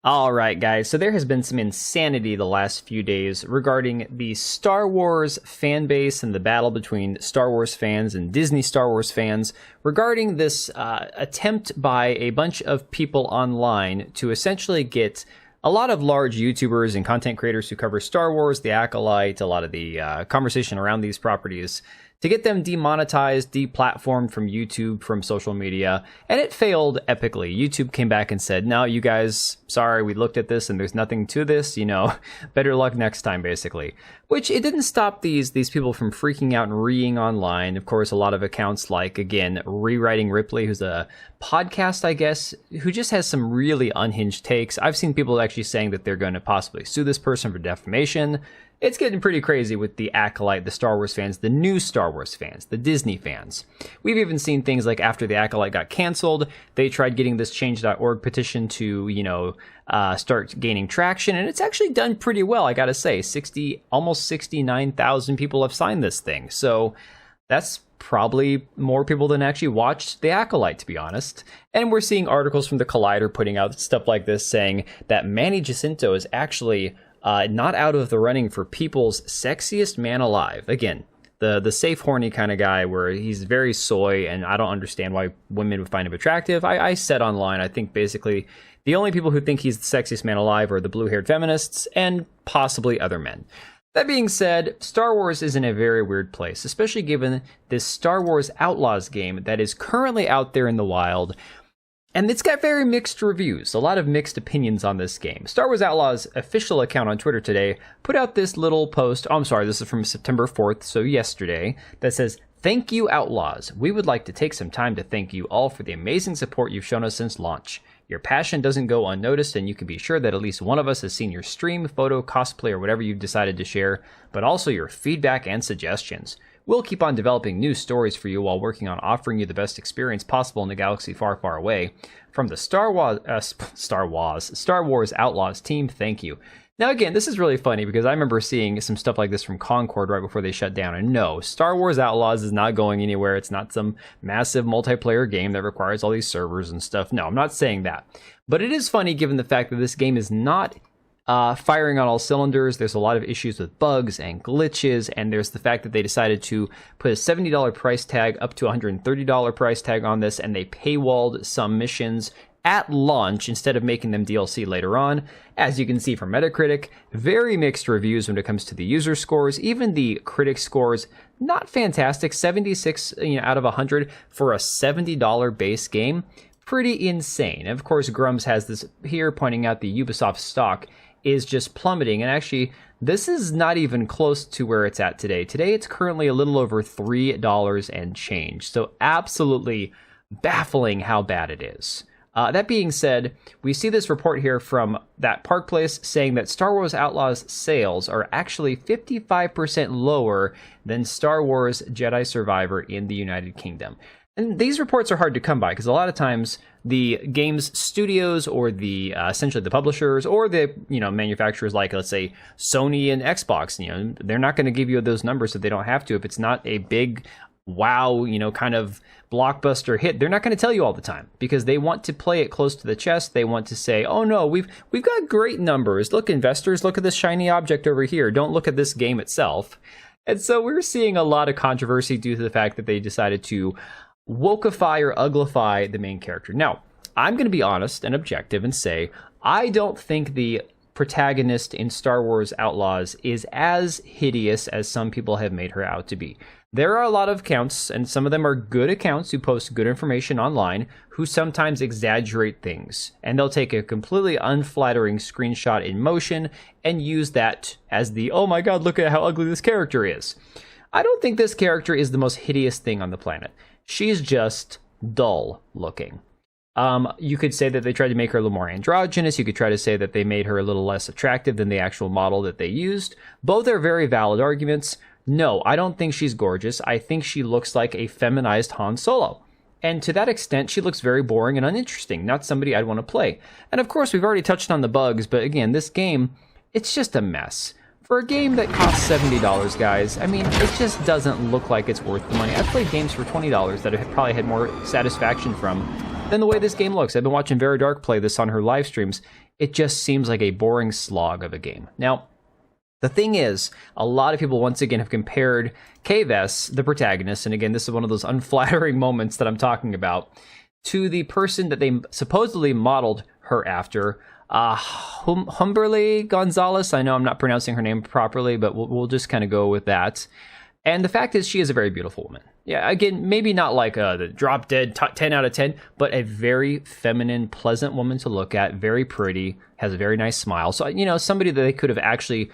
All right, guys, so there has been some insanity the last few days regarding the Star Wars fan base and the battle between Star Wars fans and Disney Star Wars fans regarding this attempt by a bunch of people online to essentially get a lot of large YouTubers and content creators who cover Star Wars, The Acolyte, a lot of the conversation around these properties, to get them demonetized, deplatformed from YouTube, from social media, and it failed epically. YouTube came back and said, no, you guys, sorry, we looked at this and there's nothing to this, better luck next time, basically. Which, it didn't stop these people from freaking out and reeing online. Of course, a lot of accounts like, again, Rewriting Ripley, who's a podcast, I guess, who just has some really unhinged takes. I've seen people actually saying that they're going to possibly sue this person for defamation. It's getting pretty crazy with the Acolyte, the Star Wars fans, the new Star Wars fans, the Disney fans. We've even seen things like after the Acolyte got canceled, they tried getting this change.org petition to, start gaining traction, and it's actually done pretty well, I gotta say. Almost 69,000 people have signed this thing, so that's probably more people than actually watched the Acolyte, to be honest. And we're seeing articles from the Collider putting out stuff like this saying that Manny Jacinto is actually not out of the running for people's sexiest man alive. Again, the safe, horny kind of guy where he's very soy, and I don't understand why women would find him attractive. I said online, I think basically the only people who think he's the sexiest man alive are the blue-haired feminists and possibly other men. That being said, Star Wars is in a very weird place, especially given this Star Wars Outlaws game that is currently out there in the wild. And it's got very mixed reviews, a lot of mixed opinions on this game. Star Wars Outlaws' official account on Twitter today put out this little post, this is from September 4th, so yesterday, that says, "Thank you, Outlaws. We would like to take some time to thank you all for the amazing support you've shown us since launch. Your passion doesn't go unnoticed, and you can be sure that at least one of us has seen your stream, photo, cosplay, or whatever you've decided to share, but also your feedback and suggestions. We'll keep on developing new stories for you while working on offering you the best experience possible in the galaxy far, far away. From the Star Wars Outlaws team, thank you." Now again, this is really funny because I remember seeing some stuff like this from Concord right before they shut down. And no, Star Wars Outlaws is not going anywhere. It's not some massive multiplayer game that requires all these servers and stuff. No, I'm not saying that. But it is funny given the fact that this game is not firing on all cylinders. There's a lot of issues with bugs and glitches, and there's the fact that they decided to put a $70 price tag up to a $130 price tag on this, and they paywalled some missions at launch instead of making them DLC later on. As you can see from Metacritic, very mixed reviews when it comes to the user scores. Even the critic scores, not fantastic. 76 out of 100 for a $70 base game. Pretty insane. And of course, Grums has this here pointing out the Ubisoft stock is just plummeting, and actually this is not even close to where it's at today. Today it's currently a little over $3 and change, so absolutely baffling how bad it is. That being said, we see this report here from that Park Place saying that Star Wars Outlaws sales are actually 55% lower than Star Wars Jedi Survivor in the United Kingdom. And these reports are hard to come by because a lot of times the game's studios or the essentially the publishers or the manufacturers like, let's say, Sony and Xbox, they're not going to give you those numbers if they don't have to. If it's not a big wow, kind of blockbuster hit, they're not going to tell you all the time because they want to play it close to the chest. They want to say, oh no, we've got great numbers. Look, investors, look at this shiny object over here. Don't look at this game itself. And so we're seeing a lot of controversy due to the fact that they decided to wokeify or uglify the main character. Now, I'm going to be honest and objective and say, I don't think the protagonist in Star Wars Outlaws is as hideous as some people have made her out to be. There are a lot of accounts, and some of them are good accounts who post good information online, who sometimes exaggerate things. And they'll take a completely unflattering screenshot in motion and use that as the, oh my god, look at how ugly this character is. I don't think this character is the most hideous thing on the planet. She's just dull looking. You could say that they tried to make her a little more androgynous. You could try to say that they made her a little less attractive than the actual model that they used. Both are very valid arguments. No, I don't think she's gorgeous. I think she looks like a feminized Han Solo. And to that extent, she looks very boring and uninteresting. Not somebody I'd want to play. And of course, we've already touched on the bugs, but again, this game, it's just a mess. For a game that costs $70, guys, I mean, it just doesn't look like it's worth the money. I've played games for $20 that I've probably had more satisfaction from than the way this game looks. I've been watching Very Dark play this on her live streams. it just seems like a boring slog of a game. Now, the thing is, a lot of people once again have compared Kves, the protagonist, and again, this is one of those unflattering moments that I'm talking about, to the person that they supposedly modeled her after, Humberly Gonzalez. I know I'm not pronouncing her name properly, but we'll just kind of go with that. And the fact is, she is a very beautiful woman. Yeah, again, maybe not like the drop dead 10 out of 10, but a very feminine, pleasant woman to look at, very pretty, has a very nice smile. So, you know, somebody that they could have actually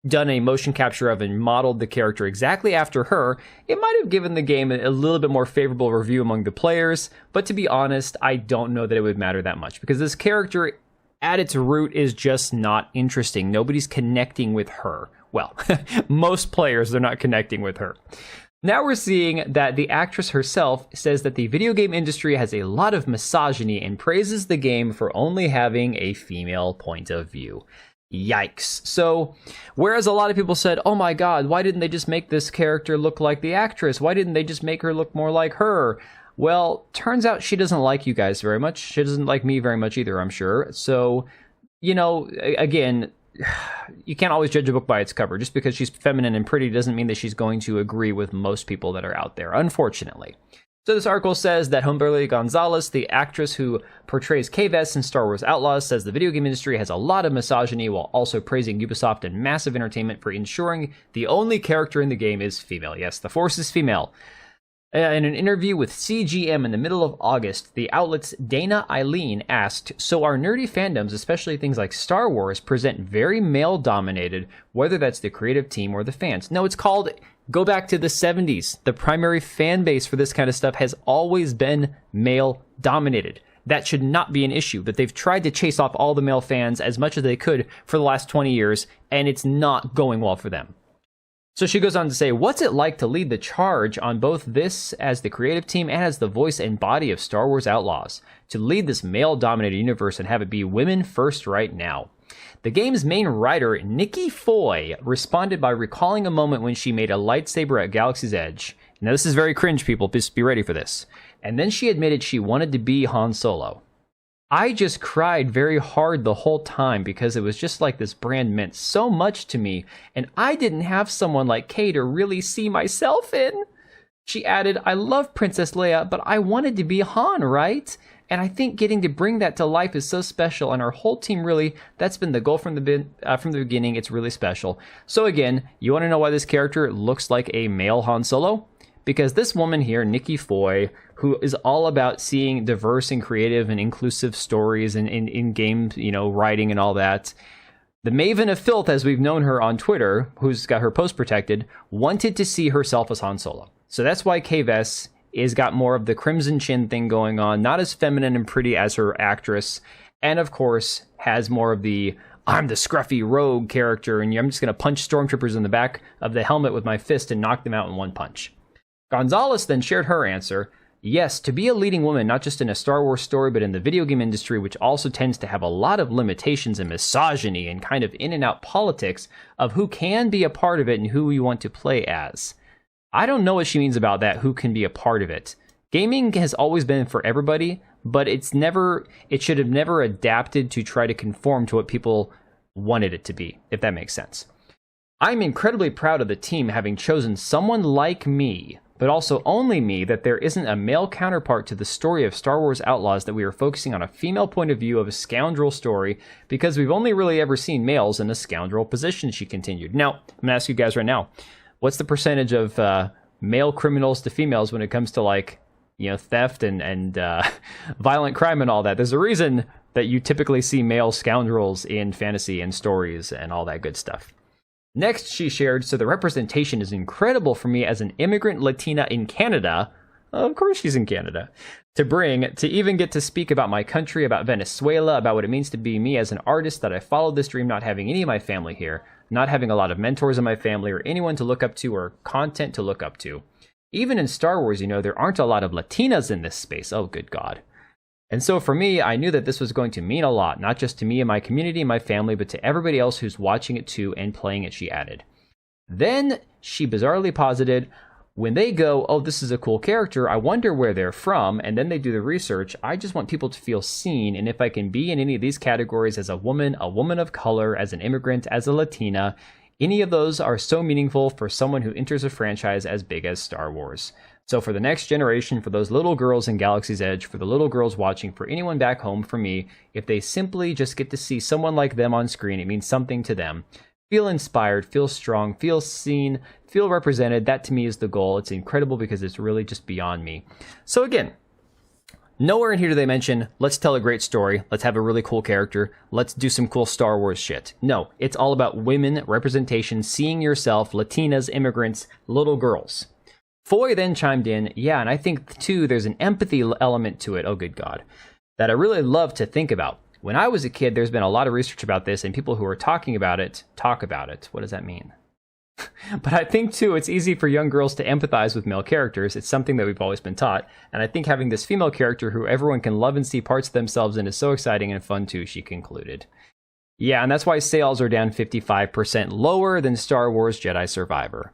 done a motion capture of and modeled the character exactly after her, it might have given the game a little bit more favorable review among the players. But to be honest, I don't know that it would matter that much, because this character at its root is just not interesting. Nobody's connecting with her. Well, most players are not connecting with her. Now we're seeing that the actress herself says that the video game industry has a lot of misogyny and praises the game for only having a female point of view. Yikes. So, whereas a lot of people said, oh my god, why didn't they just make this character look like the actress? Why didn't they just make her look more like her? Well, turns out she doesn't like you guys very much. She doesn't like me very much either, I'm sure. So, you know, again, you can't always judge a book by its cover. Just because she's feminine and pretty doesn't mean that she's going to agree with most people that are out there, unfortunately. So this article says that Humberly Gonzalez, the actress who portrays Kves in Star Wars Outlaws, says the video game industry has a lot of misogyny, while also praising Ubisoft and Massive Entertainment for ensuring the only character in the game is female. Yes, the Force is female. In an interview with CGM in the middle of August, the outlet's Dana Eileen asked, so our nerdy fandoms, especially things like Star Wars, present very male-dominated, whether that's the creative team or the fans. No, it's called, go back to the 70s. The primary fan base for this kind of stuff has always been male-dominated. That should not be an issue, that they've tried to chase off all the male fans as much as they could for the last 20 years, and it's not going well for them. So she goes on to say, what's it like to lead the charge on both this as the creative team and as the voice and body of Star Wars Outlaws? To lead this male-dominated universe and have it be women first right now. The game's main writer, Nikki Foy, responded by recalling a moment when she made a lightsaber at Galaxy's Edge. Now this is very cringe, people, just be ready for this. And then she admitted she wanted to be Han Solo. I just cried very hard the whole time because it was just like this brand meant so much to me, and I didn't have someone like Kay to really see myself in. She added, I love Princess Leia, but I wanted to be Han, right? And I think getting to bring that to life is so special, and our whole team really, that's been the goal from the beginning. It's really special. So again, you want to know why this character looks like a male Han Solo? Because this woman here, Nikki Foy, who is all about seeing diverse and creative and inclusive stories and in game, you know, writing and all that, the Maven of Filth, as we've known her on Twitter, who's got her post protected, wanted to see herself as Han Solo. So that's why Kves is got more of the crimson chin thing going on, not as feminine and pretty as her actress, and of course has more of the I'm the scruffy rogue character, and I'm just going to punch stormtroopers in the back of the helmet with my fist and knock them out in one punch. Gonzalez then shared her answer. Yes, to be a leading woman, not just in a Star Wars story, but in the video game industry, which also tends to have a lot of limitations and misogyny and kind of in and out politics of who can be a part of it and who you want to play as. I don't know what she means about that, who can be a part of it. Gaming has always been for everybody, but it should have never adapted to try to conform to what people wanted it to be, if that makes sense. I'm incredibly proud of the team having chosen someone like me, but also only me, that there isn't a male counterpart to the story of Star Wars Outlaws, that we are focusing on a female point of view of a scoundrel story, because we've only really ever seen males in a scoundrel position, she continued. Now, I'm going to ask you guys right now, what's the percentage of male criminals to females when it comes to, like, you know, theft and violent crime and all that? There's a reason that you typically see male scoundrels in fantasy and stories and all that good stuff. Next, she shared, so the representation is incredible for me as an immigrant Latina in Canada. Of course she's in Canada. To even get to speak about my country, about Venezuela, about what it means to be me as an artist, that I followed this dream not having any of my family here, not having a lot of mentors in my family or anyone to look up to or content to look up to. Even in Star Wars, you know, there aren't a lot of Latinas in this space. Oh, good God. And so for me, I knew that this was going to mean a lot, not just to me and my community and my family, but to everybody else who's watching it too and playing it, she added. Then she bizarrely posited, When they go, oh, this is a cool character, I wonder where they're from, and then they do the research, I just want people to feel seen, and if I can be in any of these categories as a woman of color, as an immigrant, as a Latina, any of those are so meaningful for someone who enters a franchise as big as Star Wars. So for the next generation, for those little girls in Galaxy's Edge, for the little girls watching, for anyone back home, for me, if they simply just get to see someone like them on screen, it means something to them. Feel inspired, feel strong, feel seen, feel represented. That to me is the goal. It's incredible because it's really just beyond me. So again, nowhere in here do they mention, let's tell a great story, let's have a really cool character, let's do some cool Star Wars shit. No, it's all about women, representation, seeing yourself, Latinas, immigrants, little girls. Foy then chimed in, yeah, and I think too there's an empathy element to it, oh good God, that I really love to think about. When I was a kid, there's been a lot of research about this, and people who are talking about it, talk about it. What does that mean? But I think, too, it's easy for young girls to empathize with male characters. It's something that we've always been taught. And I think having this female character who everyone can love and see parts of themselves in is so exciting and fun, too, she concluded. Yeah, and that's why sales are down 55% lower than Star Wars Jedi Survivor.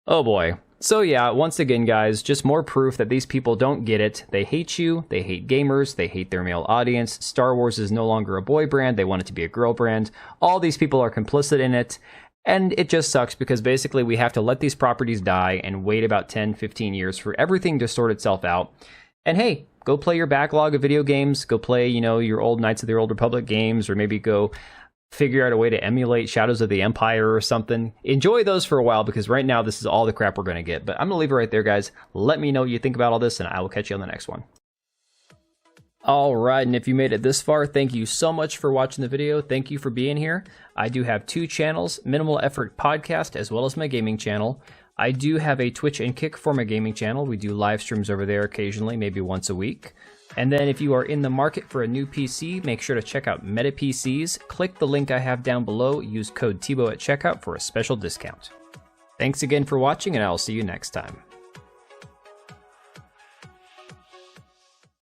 Oh boy. So yeah, once again, guys, just more proof that these people don't get it. They hate you, they hate gamers, they hate their male audience. Star Wars is no longer a boy brand, they want it to be a girl brand. All these people are complicit in it, and it just sucks because basically we have to let these properties die and wait about 10, 15 years for everything to sort itself out. And hey, go play your backlog of video games, go play, your old Knights of the Old Republic games, or maybe go figure out a way to emulate Shadows of the Empire or something. Enjoy those for a while, because right now this is all the crap we're going to get. But I'm going to leave it right there, guys. Let me know what you think about all this, and I will catch you on the next one. All right, and if you made it this far, thank you so much for watching the video. Thank you for being here. I do have 2 channels, Minimal Effort Podcast, as well as my gaming channel. I do have a Twitch and Kick for my gaming channel. We do live streams over there occasionally, maybe once a week. And then if you are in the market for a new PC, make sure to check out Meta PCs. Click the link I have down below. Use code TBO at checkout for a special discount. Thanks again for watching, and I'll see you next time.